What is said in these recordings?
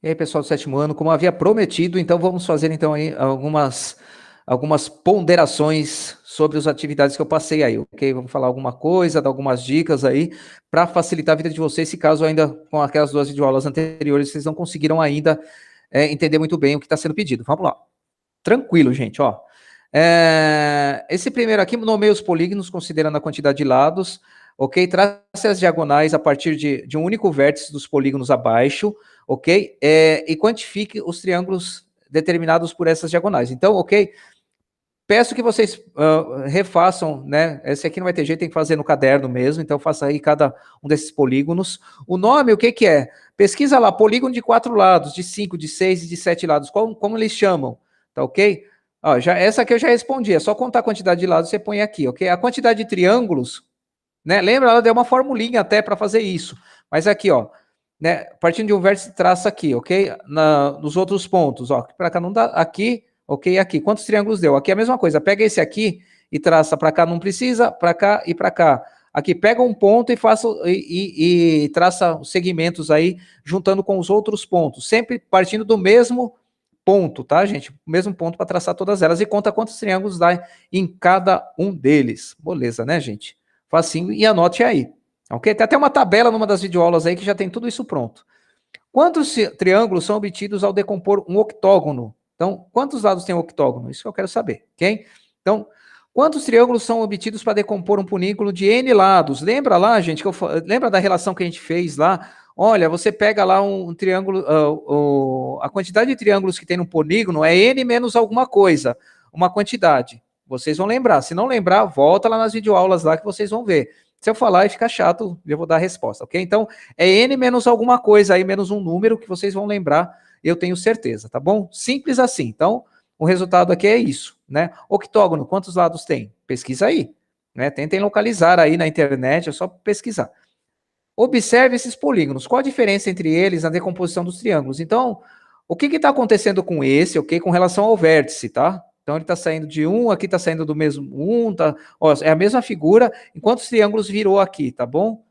E aí, pessoal do sétimo ano, como havia prometido, então vamos fazer então aí algumas ponderações sobre as atividades que eu passei aí, ok? Vamos falar alguma coisa, dar algumas dicas aí, para facilitar a vida de vocês, se caso ainda com aquelas duas videoaulas anteriores, vocês não conseguiram ainda entender muito bem o que está sendo pedido. Vamos lá. Tranquilo, gente, ó. Esse primeiro aqui, nomeia os polígonos, considerando a quantidade de lados, ok? Trace as diagonais a partir de um único vértice dos polígonos abaixo, ok? E quantifique os triângulos determinados por essas diagonais. Então, ok? Peço que vocês refaçam, né? Esse aqui não vai ter jeito, tem que fazer no caderno mesmo, então faça aí cada um desses polígonos. O nome, o que que é? Pesquisa lá, polígono de 4 lados, de 5, de 6 e de 7 lados, como eles chamam, tá ok? Ó, essa aqui eu já respondi, é só contar a quantidade de lados, você põe aqui, ok? A quantidade de triângulos, né? Lembra, ela deu uma formulinha até para fazer isso, mas aqui, ó, né? Partindo de um vértice, traça aqui, ok? Nos outros pontos, ó, para cá não dá, aqui, ok, aqui. Quantos triângulos deu? Aqui é a mesma coisa, pega esse aqui e traça para cá, não precisa, para cá e para cá. Aqui pega um ponto e faça e traça os segmentos aí, juntando com os outros pontos, sempre partindo do mesmo ponto, tá, gente? O mesmo ponto para traçar todas elas e conta quantos triângulos dá em cada um deles. Beleza, né, gente? Facinho e anote aí. Ok? Tem até uma tabela numa das videoaulas aí que já tem tudo isso pronto. Quantos triângulos são obtidos ao decompor um octógono? Então, quantos lados tem um octógono? Isso que eu quero saber, ok? Então, quantos triângulos são obtidos para decompor um polígono de N lados? Lembra lá, gente, lembra da relação que a gente fez lá? Olha, você pega lá um triângulo, a quantidade de triângulos que tem no polígono é N menos alguma coisa, uma quantidade. Vocês vão lembrar. Se não lembrar, volta lá nas videoaulas lá que vocês vão ver. Se eu falar e ficar chato, eu vou dar a resposta, ok? Então, é N menos alguma coisa aí, menos um número que vocês vão lembrar, eu tenho certeza, tá bom? Simples assim. Então, o resultado aqui é isso, né? Octógono, quantos lados tem? Pesquisa aí, né? Tentem localizar aí na internet, é só pesquisar. Observe esses polígonos. Qual a diferença entre eles na decomposição dos triângulos? Então, o que está acontecendo com esse, ok? Com relação ao vértice, tá? Então, ele está saindo de um, aqui está saindo do mesmo um, tá? Ó, é a mesma figura, enquanto os triângulos virou aqui, tá bom?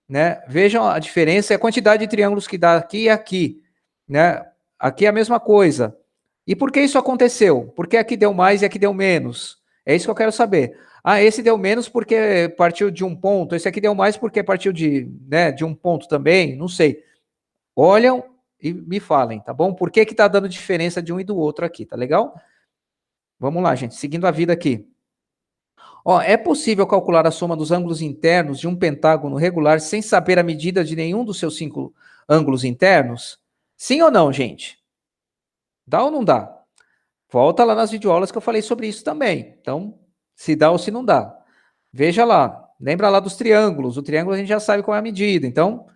Né? Vejam a diferença, a quantidade de triângulos que dá aqui e aqui, né? Aqui é a mesma coisa. E por que isso aconteceu? Por que aqui deu mais e aqui deu menos? É isso que eu quero saber. Ah, esse deu menos porque partiu de um ponto, esse aqui deu mais porque partiu de um ponto também, não sei. Olham e me falem, tá bom? Por que que tá dando diferença de um e do outro aqui, tá legal? Vamos lá, gente, seguindo a vida aqui. Ó, é possível calcular a soma dos ângulos internos de um pentágono regular sem saber a medida de nenhum dos seus 5 ângulos internos? Sim ou não, gente? Dá ou não dá? Volta lá nas videoaulas que eu falei sobre isso também. Então, se dá ou se não dá. Veja lá. Lembra lá dos triângulos. O triângulo a gente já sabe qual é a medida. Então,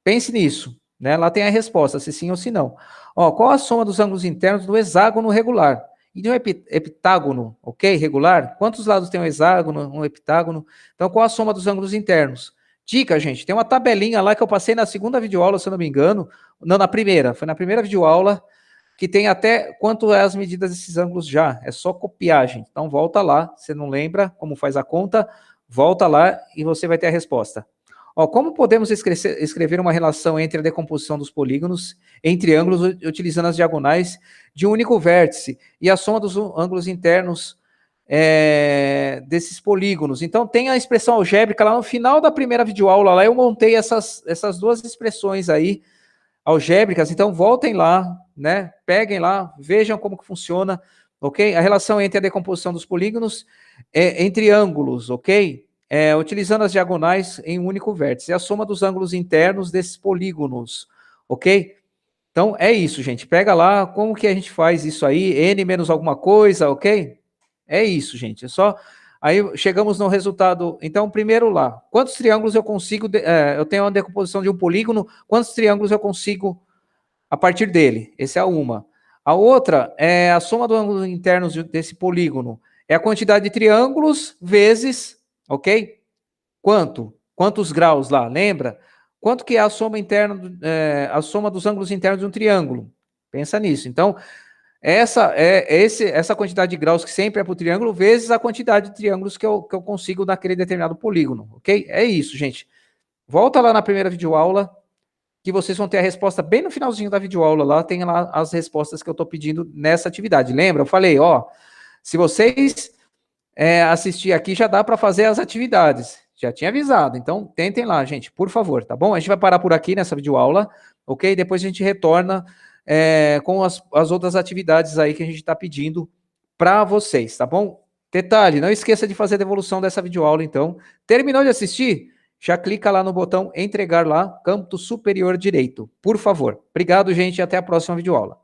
pense nisso. Né? Lá tem a resposta, se sim ou se não. Ó, qual a soma dos ângulos internos do hexágono regular? E de um heptágono, ok? Regular? Quantos lados tem um hexágono, um heptágono? Então, qual a soma dos ângulos internos? Dica, gente, tem uma tabelinha lá que eu passei na segunda videoaula, se eu não me engano. Não, na primeira. Foi na primeira videoaula que tem até quanto é as medidas desses ângulos já. É só copiar, gente. Então, volta lá. Você não lembra como faz a conta? Volta lá e você vai ter a resposta. Ó, como podemos escrever uma relação entre a decomposição dos polígonos em triângulos utilizando as diagonais de um único vértice e a soma dos ângulos internos desses polígonos? Então, tem a expressão algébrica lá no final da primeira videoaula. Lá eu montei essas duas expressões aí, algébricas. Então, voltem lá, né? Peguem lá, vejam como que funciona, ok? A relação entre a decomposição dos polígonos em triângulos, ok? Utilizando as diagonais em um único vértice. É a soma dos ângulos internos desses polígonos, ok? Então, é isso, gente. Pega lá, como que a gente faz isso aí? N menos alguma coisa, ok? É isso, gente. É só... Aí chegamos no resultado. Então, primeiro lá, quantos triângulos eu consigo... eu tenho uma decomposição de um polígono, quantos triângulos eu consigo a partir dele? Essa é uma. A outra é a soma dos ângulos internos desse polígono. É a quantidade de triângulos vezes, ok? Quanto? Quantos graus lá? Lembra? Quanto que é a soma interna, a soma dos ângulos internos de um triângulo? Pensa nisso. Então, essa quantidade de graus que sempre é para o triângulo, vezes a quantidade de triângulos que eu consigo naquele determinado polígono, ok? É isso, gente. Volta lá na primeira videoaula, que vocês vão ter a resposta bem no finalzinho da videoaula lá, tem lá as respostas que eu estou pedindo nessa atividade. Lembra? Eu falei, ó, se vocês assistir aqui, já dá para fazer as atividades. Já tinha avisado, então tentem lá, gente, por favor, tá bom? A gente vai parar por aqui nessa videoaula, ok? Depois a gente retorna com as outras atividades aí que a gente está pedindo para vocês, tá bom? Detalhe, não esqueça de fazer a devolução dessa videoaula, então. Terminou de assistir? Já clica lá no botão entregar lá, canto superior direito, por favor. Obrigado, gente, e até a próxima videoaula.